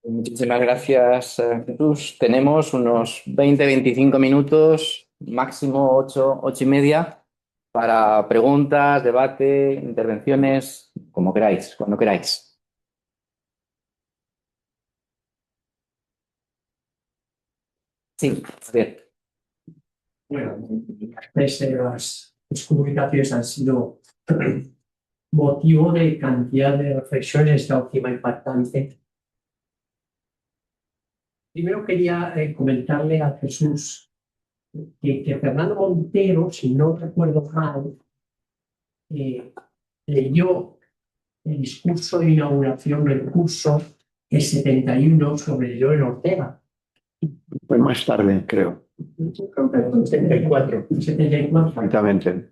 Muchísimas gracias, Jesús. Tenemos unos 20-25 minutos, máximo 8, 8:30, para preguntas, debate, intervenciones, como queráis, cuando queráis. Sí, bien. Bueno, las comunicaciones han sido motivo de cantidad de reflexiones, esta última impactante. Primero quería comentarle a Jesús que Fernando Montero, si no recuerdo mal, leyó el discurso de inauguración del curso el 71 sobre Joel Ortega. Fue más tarde, creo. Creo que el 74. El 74. Exactamente.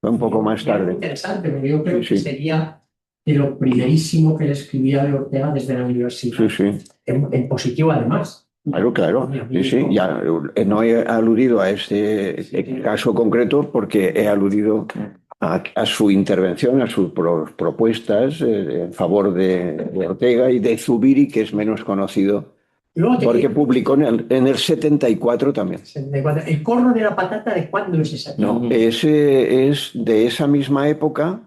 Fue un poco más Era muy tarde. interesante, porque yo creo Sí, que sí. sería de lo primerísimo que le escribía de Ortega desde la universidad. Sí, sí. En positivo, además. Claro, claro. Sí, sí. Ya, no he aludido a este caso concreto porque he aludido a su intervención, a sus propuestas en favor de Ortega y de Zubiri, que es menos conocido, Luego porque publicó en el 74 también. ¿El corro de la patata de cuándo es esa? No, ese es de esa misma época,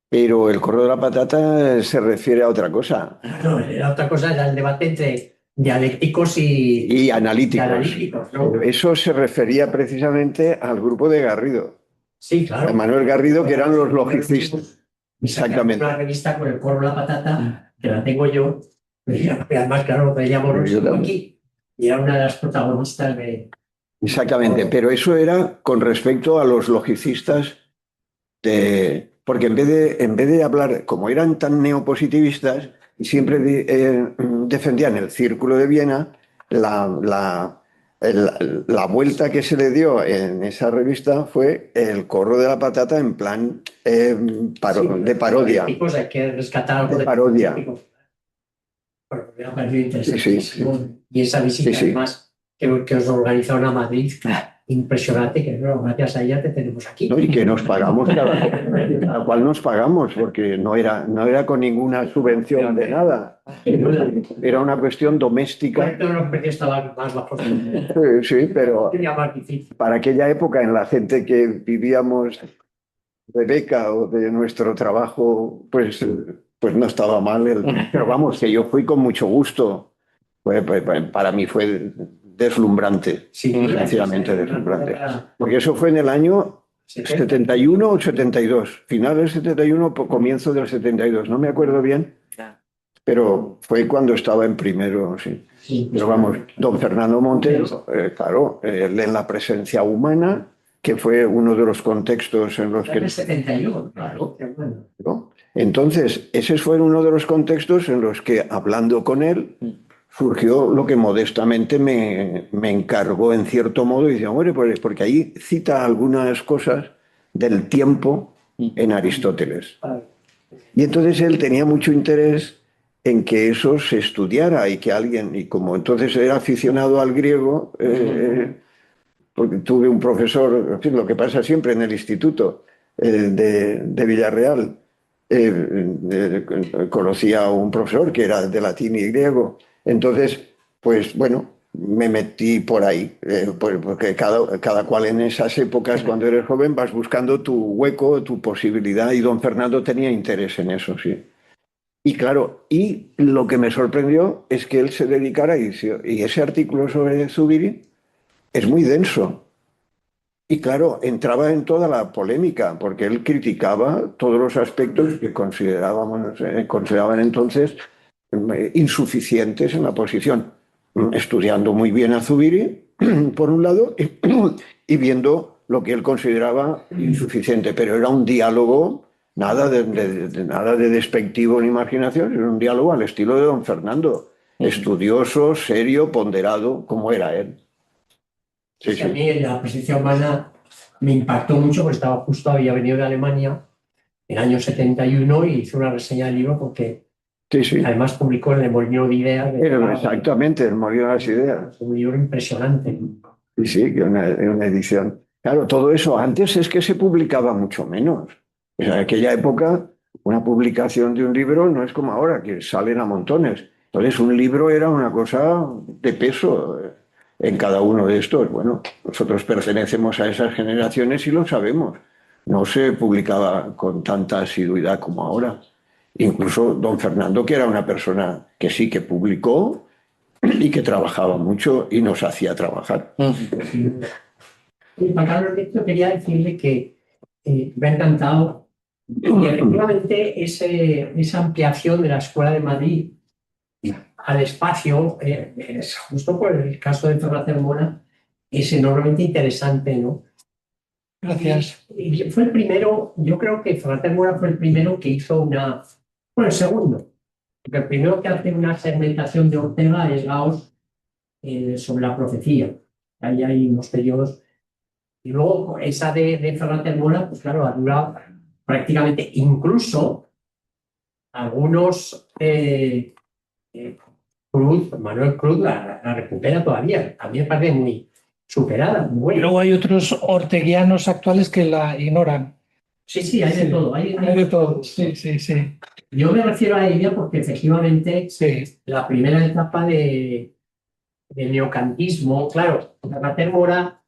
pero el corro de la patata se refiere a otra cosa. No, la otra cosa era el debate entre dialécticos y Analíticos. ¿no? Eso se refería precisamente al grupo de Garrido. Sí, claro. De Manuel Garrido, que eran los logicistas. Exactamente. Una revista con el corro de la patata, que la tengo yo, y además, claro, lo traíamos aquí, y era una de las protagonistas de... Exactamente, pero eso era con respecto a los logicistas, porque en vez de hablar, como eran tan neopositivistas, siempre defendían el Círculo de Viena, la vuelta que se le dio en esa revista fue el corro de la patata en plan de parodia. Hay que rescatar algo de parodia. Bueno, me ha parecido interesante. Sí, sí. Y esa visita, Sí, sí. además, que os organizaron a Madrid, impresionante, que bueno, gracias a ella te tenemos aquí. No, y que nos pagamos, cada cual nos pagamos, porque no era con ninguna subvención de nada. Era una cuestión doméstica. Todos los precios estaban más bajos. Sí, pero Sería más difícil. para aquella época en la gente que vivíamos de beca o de nuestro trabajo, pues no estaba mal. Pero vamos, que yo fui con mucho gusto. Para mí fue deslumbrante, Sí, sencillamente deslumbrante. Porque eso fue en el año 71 o 72, final del 71, comienzo del 72, no me acuerdo bien, pero fue cuando estaba en primero, sí. Pero vamos, don Fernando Montero, claro, él en la presencia humana, que fue uno de los contextos en los que... En el 71, claro. ¿no? Entonces, ese fue uno de los contextos en los que, hablando con él, surgió lo que modestamente me encargó en cierto modo, y decía, hombre, porque ahí cita algunas cosas del tiempo en Aristóteles. Y entonces él tenía mucho interés en que eso se estudiara y que alguien, y como entonces era aficionado al griego, porque tuve un profesor, en fin, lo que pasa siempre en el instituto de Villarreal, conocía a un profesor que era de latín y griego. Entonces, pues bueno, me metí por ahí, porque cada cual en esas épocas, cuando eres joven, vas buscando tu hueco, tu posibilidad, y don Fernando tenía interés en eso, sí. Y claro, y lo que me sorprendió es que él se dedicara y ese artículo sobre Zubiri es muy denso. Y claro, entraba en toda la polémica, porque él criticaba todos los aspectos que consideraban entonces insuficientes en la posición, estudiando muy bien a Zubiri, por un lado, y viendo lo que él consideraba insuficiente, pero era un diálogo, nada de despectivo ni imaginación, era un diálogo al estilo de don Fernando, estudioso, serio, ponderado, como era él. Sí, a mí la presencia humana me impactó mucho porque había venido de Alemania en el año 71 y hizo una reseña del libro porque además publicó en el Molino de Ideas. Exactamente, el Molino de las Ideas. Un libro impresionante. Sí, que una edición. Claro, todo eso antes es que se publicaba mucho menos. En aquella época, una publicación de un libro no es como ahora, que salen a montones. Entonces, un libro era una cosa de peso en cada uno de estos. Bueno, nosotros pertenecemos a esas generaciones y lo sabemos. No se publicaba con tanta asiduidad como ahora. Incluso don Fernando, que era una persona que sí que publicó y que trabajaba mucho y nos hacía trabajar. Y Juan Carlos, de hecho, quería decirle que me ha encantado y efectivamente esa ampliación de la Escuela de Madrid al espacio, es justo por el caso de Fernández Mora, es enormemente interesante, ¿no? Gracias. Y fue el primero, yo creo que Fernández Mora fue el primero que hizo bueno, el segundo, porque el primero que hace una segmentación de Ortega es Gauss sobre la profecía. Ahí hay unos periodos. Y luego esa de Fernández Mora, pues claro, ha durado prácticamente, incluso algunos Manuel Cruz la recupera todavía. A mí me parece muy superada, muy Y buena. luego hay otros orteguianos actuales que la ignoran. Sí, hay de todo. Hay de todo, sí. Yo me refiero a ella porque efectivamente la primera etapa del neocantismo, claro, Fernández Mora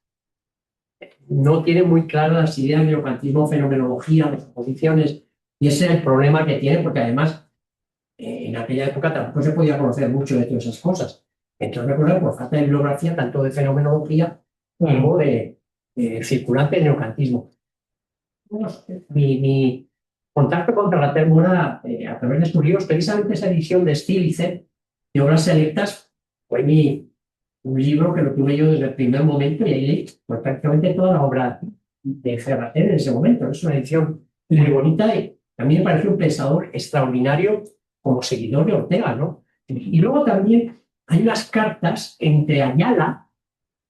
no tiene muy claras las ideas de neocantismo, fenomenología, las oposiciones, y ese es el problema que tiene, porque además en aquella época tampoco se podía conocer mucho de todas esas cosas. Entonces, me acuerdo, por falta de bibliografía, tanto de fenomenología como de circulante del neocantismo. Mi contacto con Fernández Mora a través de sus libros, precisamente esa edición de Stílice, de obras selectas, fue un libro que lo tuve yo desde el primer momento y ahí leí pues, prácticamente toda la obra de Fernández en ese momento. Es una edición muy bonita y a mí me pareció un pensador extraordinario como seguidor de Ortega, ¿no? Y luego también hay unas cartas entre Ayala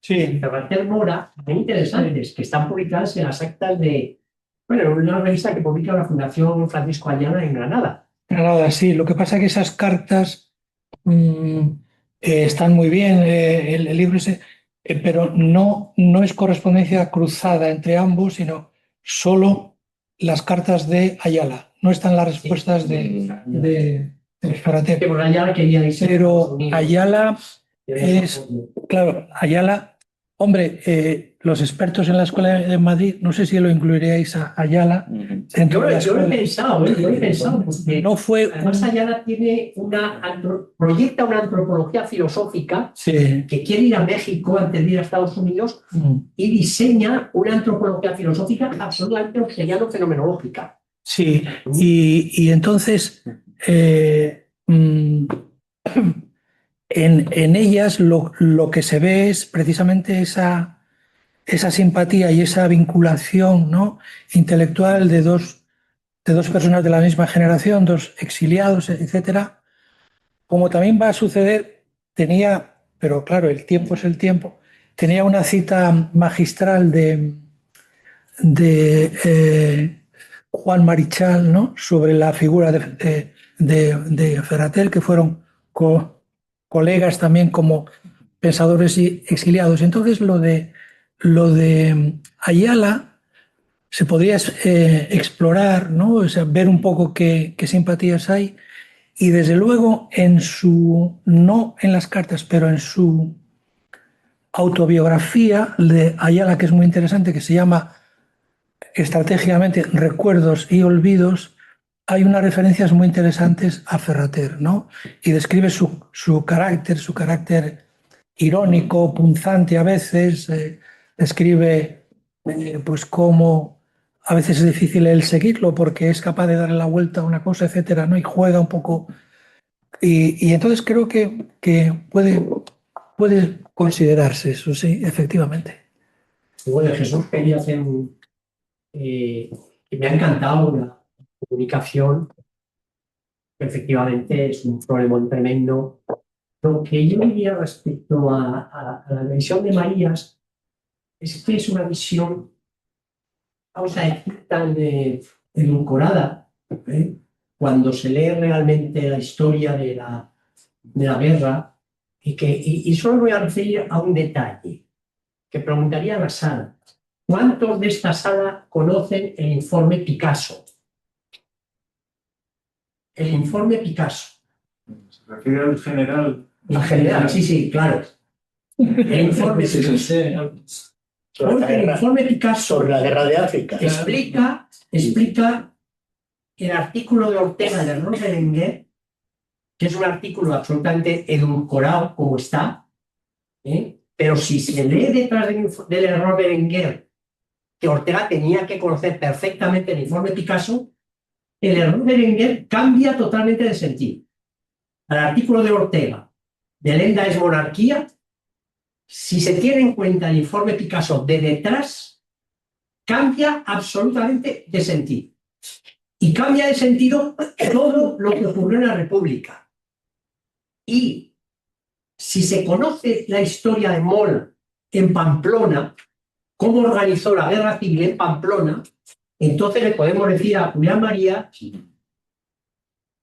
y Fernández Mora muy interesantes que están publicadas en las actas de, bueno, una revista que publica la Fundación Francisco Ayala en Granada. Granada, sí. Lo que pasa es que esas cartas están muy bien, el libro ese, pero no es correspondencia cruzada entre ambos, sino solo las cartas de Ayala. No están las respuestas de Fernández. Que por Ayala quería irse. Pero Ayala es, claro, Ayala, hombre, los expertos en la Escuela de Madrid, no sé si lo incluiríais a Ayala dentro de la Yo lo he escuela. pensado, porque No fue además Ayala tiene proyecta una antropología filosófica Sí. que quiere ir a México antes de ir a Estados Unidos y diseña una antropología filosófica absolutamente hegeliano-fenomenológica. Sí, y entonces en ellas lo que se ve es precisamente esa simpatía y esa vinculación, ¿no?, intelectual de dos personas de la misma generación, dos exiliados, etcétera. Como también va a suceder, pero claro, el tiempo es el tiempo, tenía una cita magistral de Juan Marichal, ¿no?, sobre la figura de Ferratel, que fueron colegas también como pensadores y exiliados. Entonces lo de Ayala se podría explorar, ¿no?, o sea, ver un poco qué simpatías hay, y desde luego no en las cartas, pero en su autobiografía de Ayala, que es muy interesante, que se llama estratégicamente Recuerdos y Olvidos, hay unas referencias muy interesantes a Ferrater, ¿no? Y describe su carácter irónico, punzante a veces, describe pues cómo a veces es difícil el seguirlo porque es capaz de darle la vuelta a una cosa, etcétera, ¿no? Y juega un poco. Y entonces creo que puede considerarse eso, sí, efectivamente. Bueno, Jesús quería hacer que me ha encantado la comunicación. Efectivamente, es un problema tremendo. Lo que yo diría respecto a la visión de Marías es que es una visión, vamos a decir, tan edulcorada, cuando se lee realmente la historia de la guerra, y solo voy a referir a un detalle que preguntaría a la sala. ¿Cuántos de esta sala conocen el informe Picasso? El informe Picasso. Se refiere al general. En general, sí, claro. El informe, el informe Picasso Sobre la guerra de África. explica el artículo de Ortega del error Berenguer, que es un artículo absolutamente edulcorado como está, pero si se lee detrás del error Berenguer, que Ortega tenía que conocer perfectamente el informe Picasso, el error Berenguer cambia totalmente de sentido. Al artículo de Ortega, de Lenda es monarquía, si se tiene en cuenta el informe Picasso de detrás, cambia absolutamente de sentido. Y cambia de sentido todo lo que ocurrió en la República. Y si se conoce la historia de Mola en Pamplona, cómo organizó la guerra civil en Pamplona, entonces le podemos decir a Julián María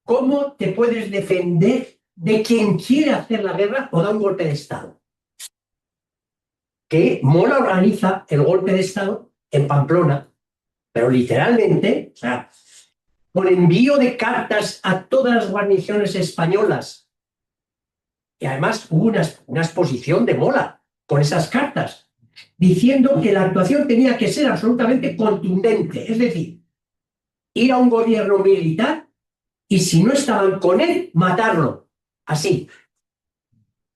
cómo te puedes defender de quien quiere hacer la guerra o da un golpe de Estado. Que Mola organiza el golpe de Estado en Pamplona, pero literalmente, o sea, con envío de cartas a todas las guarniciones españolas. Y además hubo una exposición de Mola con esas cartas, diciendo que la actuación tenía que ser absolutamente contundente, es decir, ir a un gobierno militar y si no estaban con él, matarlo. Así.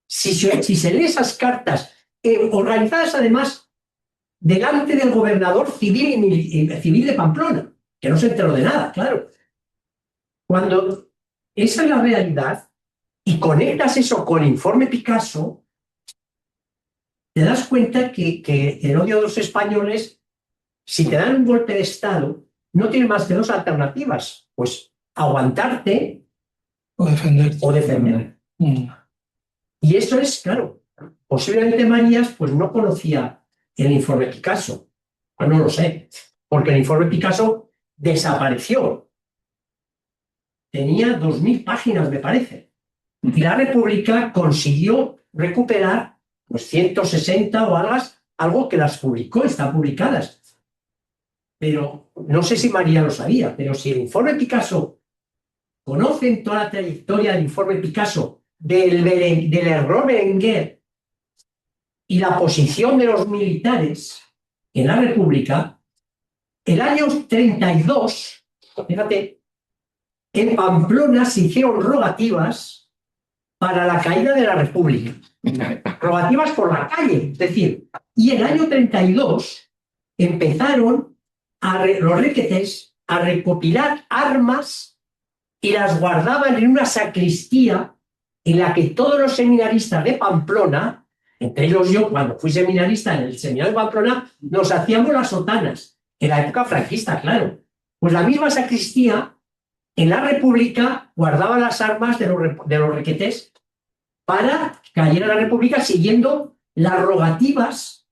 Si se lee esas cartas, organizadas además delante del gobernador civil de Pamplona, que no se enteró de nada, claro. Cuando esa es la realidad y conectas eso con el informe Picasso, te das cuenta que el odio de los españoles, si te dan un golpe de Estado, no tiene más que dos alternativas, pues aguantarte O defenderte. o defender. Y eso es, claro, posiblemente Marías pues no conocía el informe Picasso, no lo sé, porque el informe Picasso desapareció. Tenía 2000 páginas, me parece. Y la República consiguió recuperar pues 160 o algo que las publicó, están publicadas. Pero no sé si María lo sabía, pero si el informe Picasso, conocen toda la trayectoria del informe Picasso, del error Berenguer y la posición de los militares en la República, el año 32, fíjate, en Pamplona se hicieron rogativas para la caída de la República. Rogativas por la calle, es decir, y el año 32 empezaron los requetés a recopilar armas y las guardaban en una sacristía en la que todos los seminaristas de Pamplona, entre ellos yo, cuando fui seminarista en el seminario de Pamplona, nos hacíamos las sotanas, en la época franquista, claro. Pues la misma sacristía, en la República, guardaba las armas de los requetés para caer a la República siguiendo las rogativas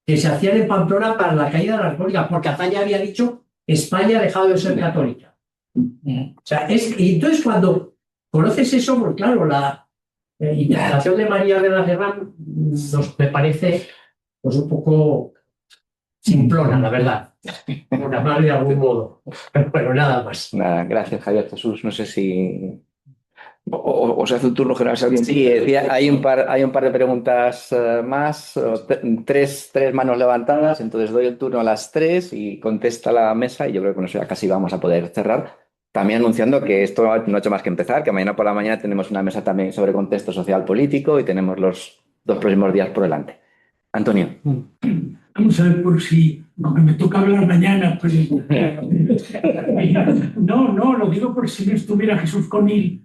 que se hacían en Pamplona para la caída de la República, porque Azaña había dicho España ha dejado de ser católica. O sea, y entonces cuando conoces eso, pues claro, la interpretación de María de la Guerra me parece pues un poco simplona, la verdad, por llamarlo de algún modo. Pero nada más. Nada, gracias, Javier Jesús. No sé si... O se hace un turno general si alguien... Sí, hay un par de preguntas más, tres manos levantadas, entonces doy el turno a las 3 y contesta la mesa y yo creo que con eso ya casi vamos a poder cerrar. También anunciando que esto no ha hecho más que empezar, que mañana por la mañana tenemos una mesa también sobre contexto social político y tenemos los 2 próximos días por delante. Antonio. Vamos a ver por si, aunque me toca hablar mañana, pues... No, lo digo por si no estuviera Jesús Conil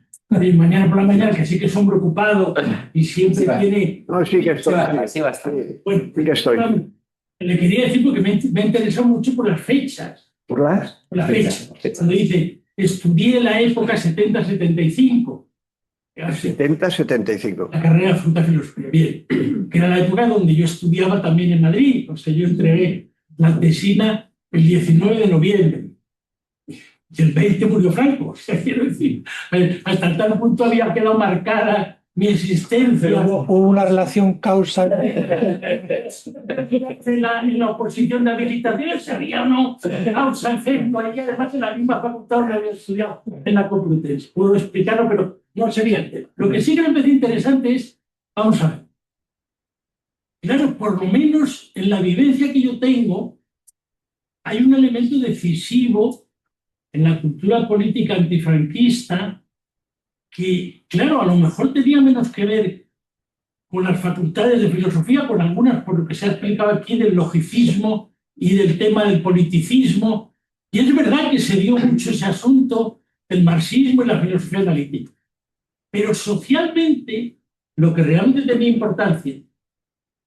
mañana por la mañana, que sí que es hombre ocupado y siempre tiene... No, sí que estoy. Sí, bastante. Bueno, sí que estoy. Le quería decir porque me interesó mucho por las fechas. ¿Por las? Por las fechas. Cuando dice, estudié la época 70-75. 70-75. La carrera de Fruta Filosofía. Bien, que era la época donde yo estudiaba también en Madrid. O sea, yo entregué la tesina el 19 de noviembre. Y el 20 murió Franco. O sea, quiero decir, hasta tal punto había quedado marcada mi existencia. Pero hubo una relación causal. En la oposición de habilitaciones había no causa-efecto, y además en la misma facultad donde había estudiado en la Complutense. Puedo explicarlo, pero no sería el tema. Lo que sí que me parece interesante es, vamos a ver, claro, por lo menos en la vivencia que yo tengo, hay un elemento decisivo en la cultura política antifranquista que, claro, a lo mejor tenía menos que ver con las facultades de filosofía, con algunas, por lo que se ha explicado aquí, del logicismo y del tema del politicismo. Y es verdad que se dio mucho ese asunto del marxismo y la filosofía analítica. Pero socialmente, lo que realmente tenía importancia, en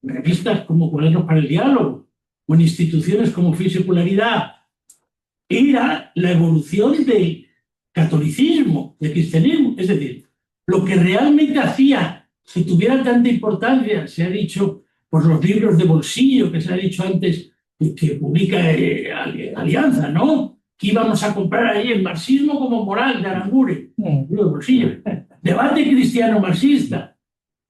revistas como Cuadernos para el Diálogo o en instituciones como Fe y Secularidad, era la evolución del catolicismo, del cristianismo. Es decir, lo que realmente hacía que tuviera tanta importancia, se ha dicho por los libros de bolsillo, que se ha dicho antes, que publica Alianza, ¿no? Que íbamos a comprar ahí el marxismo como moral de Aranguren, libro de bolsillo. Debate cristiano-marxista,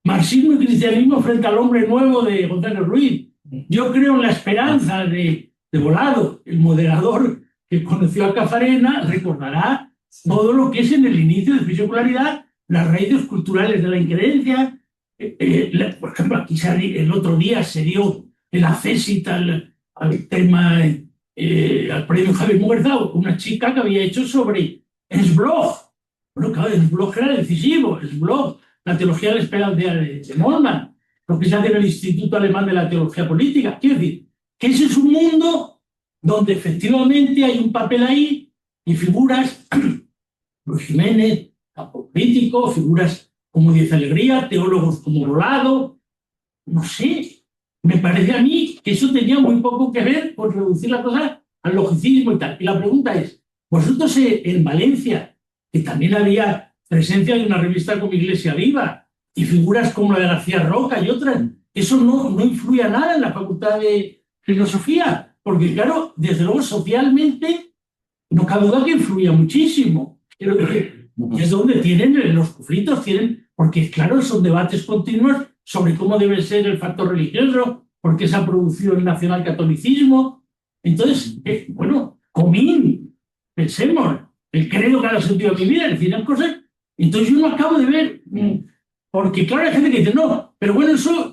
marxismo y cristianismo frente al hombre nuevo de González Ruiz. Yo creo en la esperanza de Volado, el moderador que conoció a Cafarena, recordará todo lo que es en el inicio de su secularidad, las raíces culturales de la increencia. Por ejemplo, aquí el otro día se dio el acésit al tema, al premio Javier Muguerza, una chica que había hecho sobre Hensbloch. Bueno, claro, Hensbloch era decisivo, Hensbloch, la teología de la esperanza de Moltmann, lo que se hace en el Instituto Alemán de la Teología Política. Quiero decir, que ese es un mundo donde efectivamente hay un papel ahí y figuras, Luis Jiménez, campo político, figuras como Díez Alegría, teólogos como Volado, no sé, me parece a mí que eso tenía muy poco que ver con reducir la cosa al logicismo y tal. Y la pregunta es, vosotros en Valencia, que también había presencia de una revista como Iglesia Viva y figuras como la de García Roca y otras, eso no influye nada en la Facultad de Filosofía, porque claro, desde luego socialmente no cabe duda que influía muchísimo. Y es donde tienen los conflictos, porque claro, son debates continuos sobre cómo debe ser el factor religioso, por qué se ha producido el nacionalcatolicismo. Entonces, bueno, Comín, pensemos, el credo que ha sentido mi vida, es decir, las cosas. Entonces yo no acabo de ver, porque claro, hay gente que dice, no, pero bueno, eso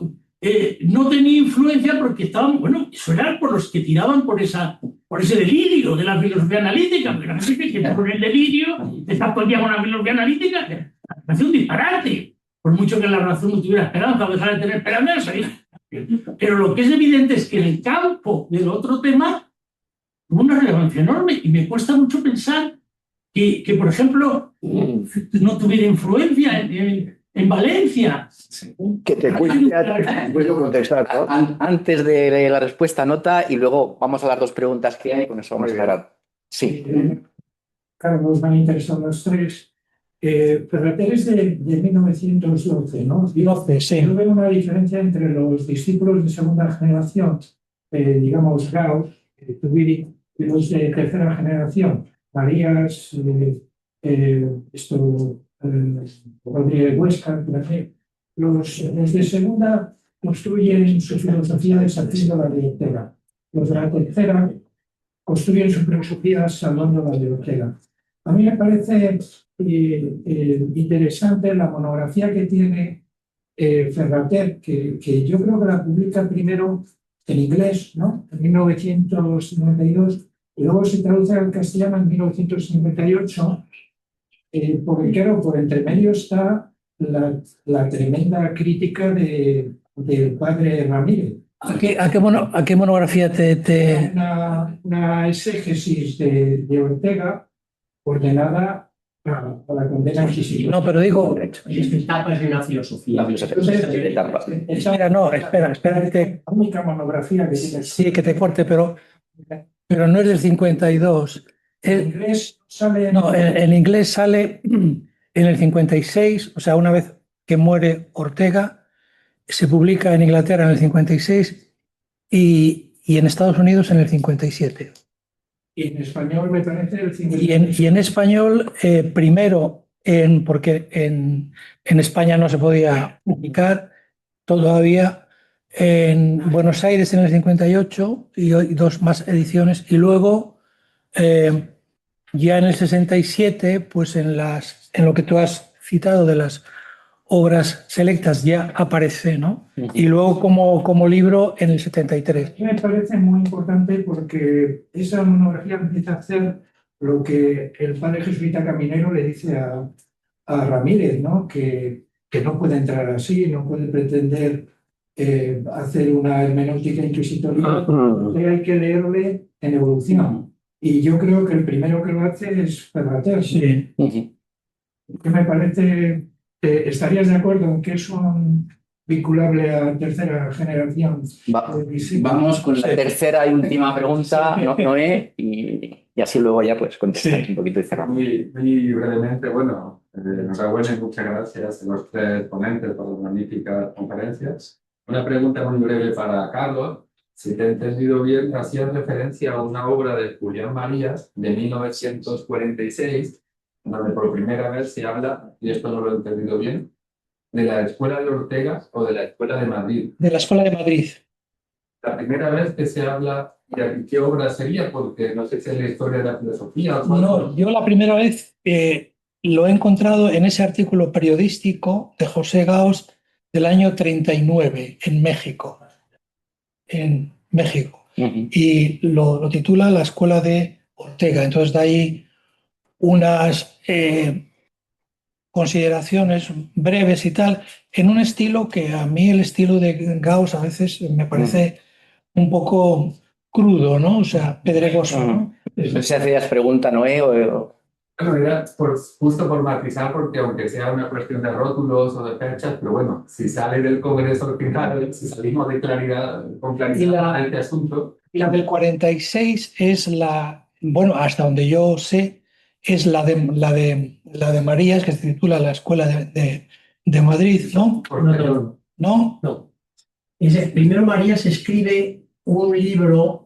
no tenía influencia porque estaban, bueno, eso era por los que tiraban por ese delirio de la filosofía analítica, porque la gente que por el delirio está todo el día con la filosofía analítica, hace un disparate, por mucho que la razón no tuviera esperanza o dejara de tener esperanza. Pero lo que es evidente es que en el campo del otro tema tuvo una relevancia enorme y me cuesta mucho pensar que por ejemplo, no tuviera influencia en Valencia. Que te puedo contestar, ¿no? Antes de la respuesta, nota, y luego vamos a las dos preguntas que hay, con eso vamos a aclarar. Sí. Claro, nos van a interesar los tres. Ferrater es de 1912, ¿no? 12, sí. Yo veo una diferencia entre los discípulos de segunda generación, digamos Gauss, Tubiri, y los de tercera generación, Marías, Rodríguez Huesca. Los de segunda construyen su filosofía deshaciendo la de Ortega. Los de la tercera construyen su filosofía salvando la de Ortega. A mí me parece interesante la monografía que tiene Ferrater, que yo creo que la publica primero en inglés, ¿no? En 1992, y luego se traduce al castellano en 1958, porque claro, por entre medio está la tremenda crítica del padre Ramírez. ¿A qué monografía te...? Una exégesis de Ortega ordenada a la condena inquisitiva. No, pero digo... Etapas de una filosofía. La filosofía de etapas. Espera. La única monografía que tiene. Sí, que te corte, pero no es del 52. En inglés sale... No, en inglés sale en el 56, o sea, una vez que muere Ortega, se publica en Inglaterra en el 56 y en Estados Unidos en el 57. Y en español me parece el 56. Y en español, primero porque en España no se podía publicar todavía. En Buenos Aires en el 58 y dos más ediciones. Y luego, ya en el 67, pues en lo que tú has citado de las obras selectas ya aparece, ¿no? Y luego como libro en el 73. A mí me parece muy importante porque esa monografía empieza a hacer lo que el padre jesuita Caminero le dice a Ramírez, ¿no? Que no puede entrar así, no puede pretender hacer una hermenéutica inquisitorial, que hay que leerle en evolución. Y yo creo que el primero que lo hace es Ferrater. Sí. Que me parece, ¿estarías de acuerdo en que es un vinculable a tercera generación? Vamos con la tercera y última pregunta, Noé, y así luego ya pues contestáis un poquito y cerramos. Muy brevemente, bueno, enhorabuena y muchas gracias a los tres ponentes por las magníficas conferencias. Una pregunta muy breve para Carlos. Si te he entendido bien, hacías referencia a una obra de Julián Marías de 1946, donde por primera vez se habla, y esto no lo he entendido bien, de la Escuela de Ortega o de la Escuela de Madrid. De la Escuela de Madrid. La primera vez que se habla, ¿de qué obra sería? Porque no sé si es la historia de la filosofía o No, yo la primera vez lo he encontrado en ese artículo periodístico de José Gaos del año 39 en México. Y lo titula La Escuela de Ortega. Entonces de ahí unas consideraciones breves y tal, en un estilo que a mí el estilo de Gauss a veces me parece un poco crudo, ¿no? O sea, pedregoso, ¿no? No sé si hacías pregunta, Noé, o... Bueno, era justo por matizar, porque aunque sea una cuestión de rótulos o de fechas, pero bueno, si sale del Congreso al final, si salimos de claridad, con claridad en este asunto. La del 46 es bueno, hasta donde yo sé, es la de Marías, que se titula La Escuela de Madrid, ¿no? No. Primero Marías escribe un libro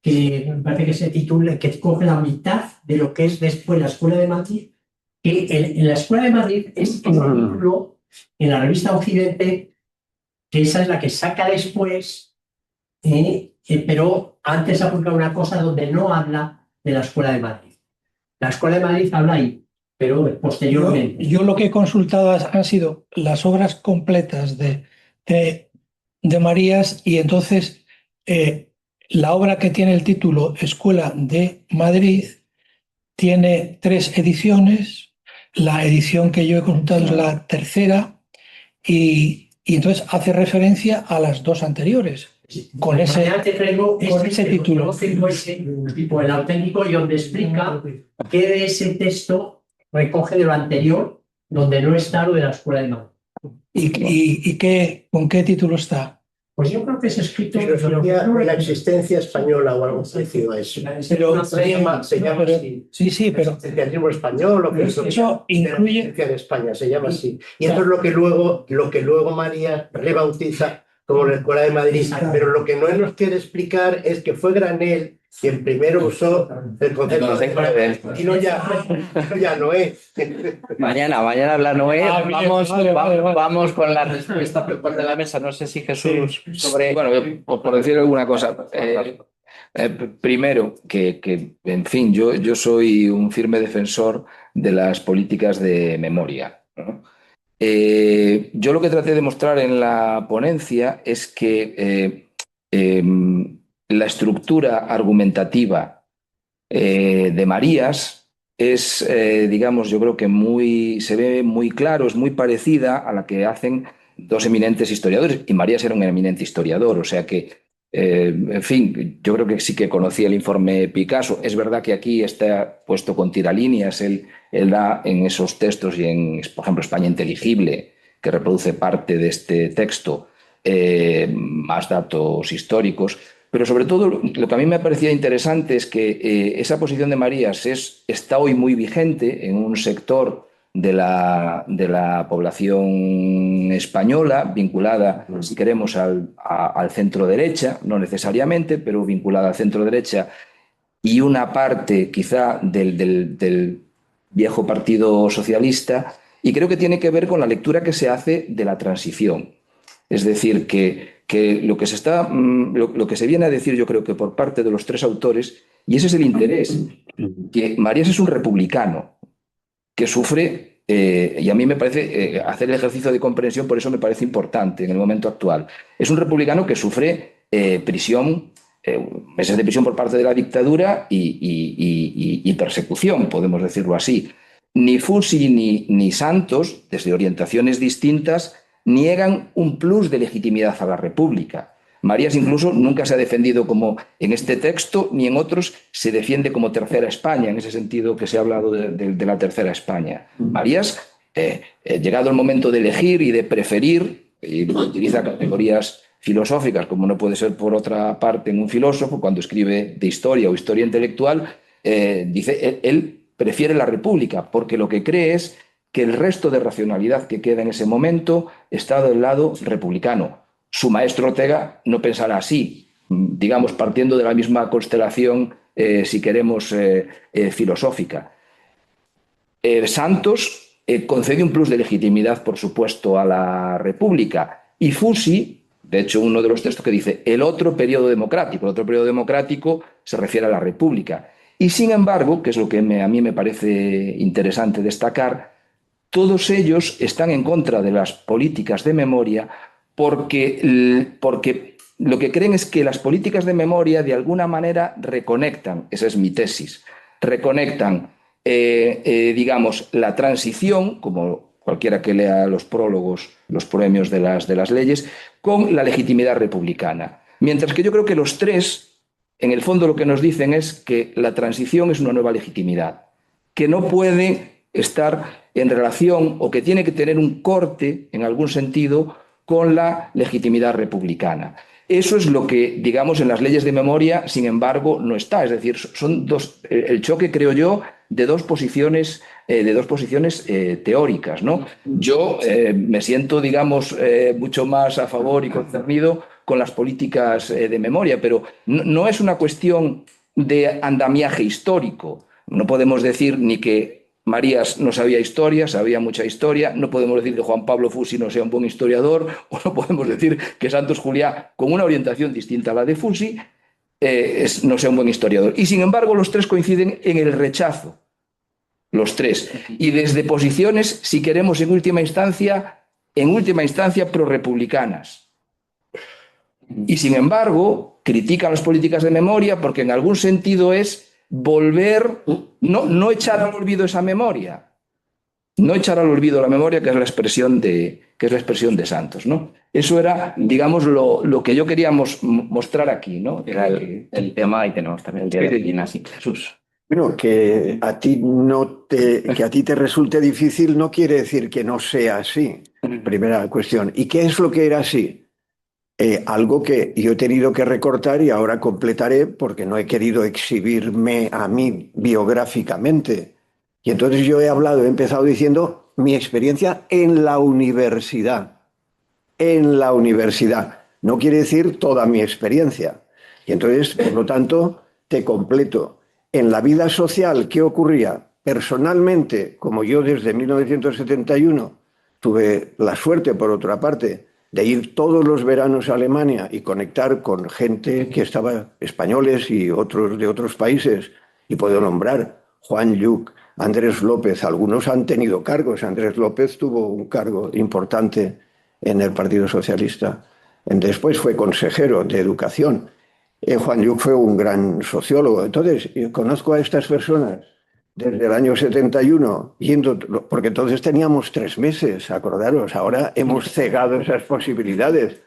que me parece que se titula, que coge la mitad de lo que es después la Escuela de Madrid, que en la Escuela de Madrid es un libro en la revista Occidente, que esa es la que saca después, pero antes ha publicado una cosa donde no habla de la Escuela de Madrid. La Escuela de Madrid habla ahí, pero posteriormente. Yo lo que he consultado han sido las obras completas de Marías, y entonces la obra que tiene el título Escuela de Madrid tiene 3 ediciones. La edición que yo he consultado es la tercera, y entonces hace referencia a las 2 anteriores. Con ese título. Tipo el auténtico, y donde explica qué de ese texto recoge de lo anterior, donde no está lo de la Escuela de Madrid. ¿Y con qué título está? Pues yo creo que es escrito Filosofía de la existencia española o algo parecido a eso. Pero se llama así. Sí, pero El existencialismo español, lo que es eso incluye de España, se llama así. Y eso es lo que luego María rebautiza como la Escuela de Madrid. Pero lo que no nos quiere explicar es que fue Granell quien primero usó el concepto de y no ya Noé. Mañana habla Noé. Vale. Vamos con la respuesta por parte de la mesa. No sé si Jesús sobre... Bueno, por decir alguna cosa. Primero, que en fin, yo soy un firme defensor de las políticas de memoria, ¿no? Yo lo que traté de mostrar en la ponencia es que la estructura argumentativa de Marías es, digamos, yo creo que se ve muy claro, es muy parecida a la que hacen 2 eminentes historiadores, y Marías era un eminente historiador, o sea que, en fin, yo creo que sí que conocía el informe Picasso. Es verdad que aquí está puesto con tiralíneas, él da en esos textos y en, por ejemplo, España Inteligible, que reproduce parte de este texto, más datos históricos. Pero sobre todo lo que a mí me parecía interesante es que esa posición de Marías está hoy muy vigente en un sector de la población española, vinculada, si queremos, al centro derecha, no necesariamente, pero vinculada al centro derecha, y una parte quizá del viejo Partido Socialista, y creo que tiene que ver con la lectura que se hace de la transición. Es decir, que lo que se viene a decir, yo creo que por parte de los tres autores, y ese es el interés, que Marías es un republicano que sufre, y a mí me parece, hacer el ejercicio de comprensión, por eso me parece importante en el momento actual. Es un republicano que sufre prisión, meses de prisión por parte de la dictadura y persecución, podemos decirlo así. Ni Fusi ni Santos, desde orientaciones distintas, niegan un plus de legitimidad a la República. Marías incluso nunca se ha defendido como en este texto, ni en otros se defiende como tercera España, en ese sentido que se ha hablado de la tercera España. Marías, llegado el momento de elegir y de preferir, y utiliza categorías filosóficas, como no puede ser por otra parte en un filósofo, cuando escribe de historia o historia intelectual, dice, él prefiere la República, porque lo que cree es que el resto de racionalidad que queda en ese momento está del lado republicano. Su maestro Ortega no pensará así, digamos, partiendo de la misma constelación, si queremos, filosófica. Santos concede un plus de legitimidad, por supuesto, a la República. Y Fusi, de hecho, uno de los textos que dice el otro periodo democrático. El otro periodo democrático se refiere a la República. Y sin embargo, que es lo que a mí me parece interesante destacar, todos ellos están en contra de las políticas de memoria porque lo que creen es que las políticas de memoria de alguna manera reconectan, esa es mi tesis, reconectan, digamos, la transición, como cualquiera que lea los prólogos, los proemios de las leyes, con la legitimidad republicana. Mientras que yo creo que los tres, en el fondo lo que nos dicen es que la transición es una nueva legitimidad, que no puede estar en relación o que tiene que tener un corte, en algún sentido, con la legitimidad republicana. Eso es lo que, digamos, en las leyes de memoria, sin embargo, no está. Es decir, son el choque, creo yo, de dos posiciones teóricas, ¿no? Yo me siento, digamos, mucho más a favor y concernido con las políticas de memoria, pero no es una cuestión de andamiaje histórico. No podemos decir ni que Marías no sabía historia, sabía mucha historia, no podemos decir que Juan Pablo Fusi no sea un buen historiador, o no podemos decir que Santos Juliá, con una orientación distinta a la de Fusi, no sea un buen historiador. Y sin embargo, los tres coinciden en el rechazo, los tres, y desde posiciones, si queremos, en última instancia, prorrepublicanas. Y sin embargo, critican las políticas de memoria porque en algún sentido es volver, no echar al olvido esa memoria, no echar al olvido la memoria, que es la expresión de Santos, ¿no? Eso era, digamos, lo que yo quería mostrar aquí, ¿no? Era el tema, y tenemos también el día de Medina, así. Jesús. Bueno, que a ti te resulte difícil no quiere decir que no sea así. Primera cuestión. ¿Y qué es lo que era así? Algo que yo he tenido que recortar y ahora completaré porque no he querido exhibirme a mí biográficamente. Y entonces yo he empezado diciendo mi experiencia en la universidad. En la universidad. No quiere decir toda mi experiencia. Y entonces, por lo tanto, te completo. En la vida social, ¿qué ocurría? Personalmente, como yo desde 1971 tuve la suerte, por otra parte, de ir todos los veranos a Alemania y conectar con gente que estaba, españoles y otros de otros países, y puedo nombrar Juan Lluc, Andrés López, algunos han tenido cargos. Andrés López tuvo un cargo importante en el Partido Socialista. Después fue consejero de Educación. Juan Lluc fue un gran sociólogo. Entonces, yo conozco a estas personas desde el año 71, porque entonces teníamos 3 meses, acordaros, ahora hemos cegado esas posibilidades.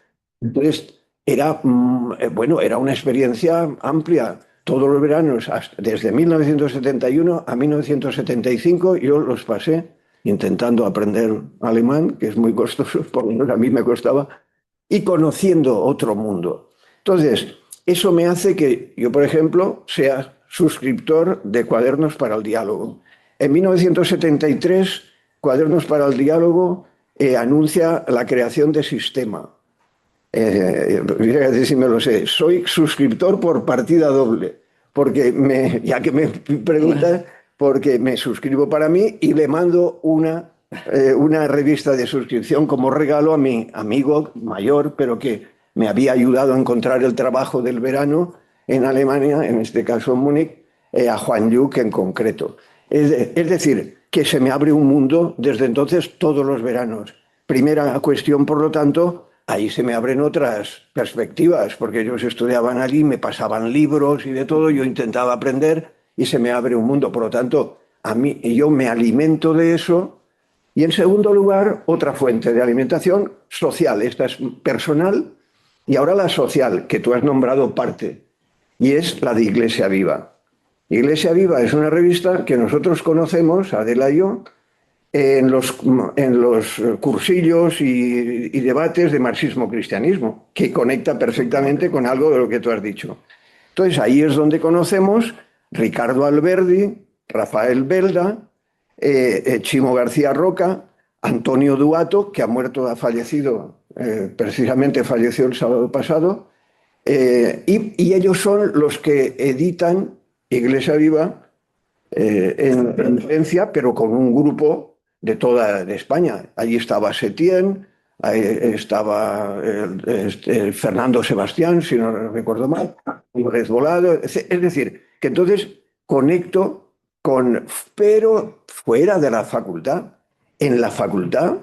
Entonces, era una experiencia amplia. Todos los veranos, desde 1971 a 1975, yo los pasé intentando aprender alemán, que es muy costoso, por lo menos a mí me costaba, y conociendo otro mundo. Entonces, eso me hace que yo, por ejemplo, sea suscriptor de Cuadernos para el Diálogo. En 1973, Cuadernos para el Diálogo anuncia la creación de Sistema. Fíjate si me lo sé. Soy suscriptor por partida doble, porque ya que me preguntas, porque me suscribo para mí y le mando una revista de suscripción como regalo a mi amigo mayor, pero que me había ayudado a encontrar el trabajo del verano en Alemania, en este caso en Múnich, a Juan Lluc en concreto. Es decir, que se me abre un mundo desde entonces todos los veranos. Primera cuestión, por lo tanto, ahí se me abren otras perspectivas, porque ellos estudiaban allí, me pasaban libros y de todo, yo intentaba aprender y se me abre un mundo. Por lo tanto, a mí, yo me alimento de eso. Y en segundo lugar, otra fuente de alimentación social. Esta es personal y ahora la social, que tú has nombrado parte, y es la de Iglesia Viva. Iglesia Viva es una revista que nosotros conocemos, Adela y yo, en los cursillos y debates de marxismo-cristianismo, que conecta perfectamente con algo de lo que tú has dicho. Entonces ahí es donde conocemos Ricardo Alberdi, Rafael Belda, Chimo García Roca, Antonio Duato, que ha fallecido, precisamente falleció el sábado pasado, y ellos son los que editan Iglesia Viva en Valencia, pero con un grupo de España. Allí estaba Setién, estaba Fernando Sebastián, si no recuerdo mal, Volado, es decir, que entonces conecto pero fuera de la facultad. En la facultad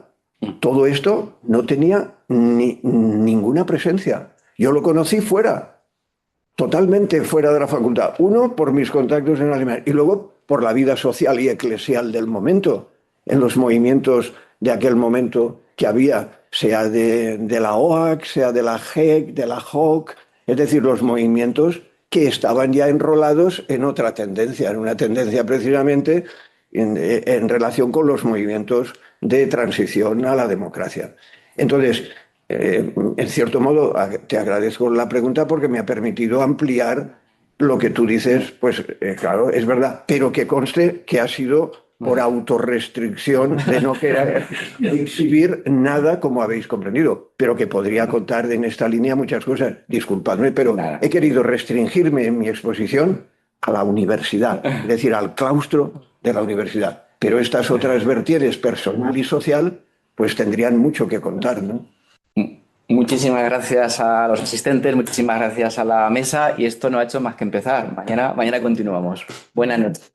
todo esto no tenía ninguna presencia. Yo lo conocí fuera, totalmente fuera de la facultad. Uno, por mis contactos en Alemania, y luego por la vida social y eclesial del momento, en los movimientos de aquel momento que había, sea de la OAC, sea de la GEC, de la JOC, es decir, los movimientos que estaban ya enrolados en otra tendencia, en una tendencia precisamente en relación con los movimientos de transición a la democracia. Entonces, en cierto modo, te agradezco la pregunta porque me ha permitido ampliar lo que tú dices, pues claro, es verdad, pero que conste que ha sido por autorrestricción de no querer exhibir nada, como habéis comprendido, pero que podría contar en esta línea muchas cosas. Disculpadme, pero he querido restringirme en mi exposición a la universidad, es decir, al claustro de la universidad. Pero estas otras vertientes, personal y social, pues tendrían mucho que contar, ¿no? Muchísimas gracias a los asistentes, muchísimas gracias a la mesa, y esto no ha hecho más que empezar. Mañana continuamos. Buenas noches.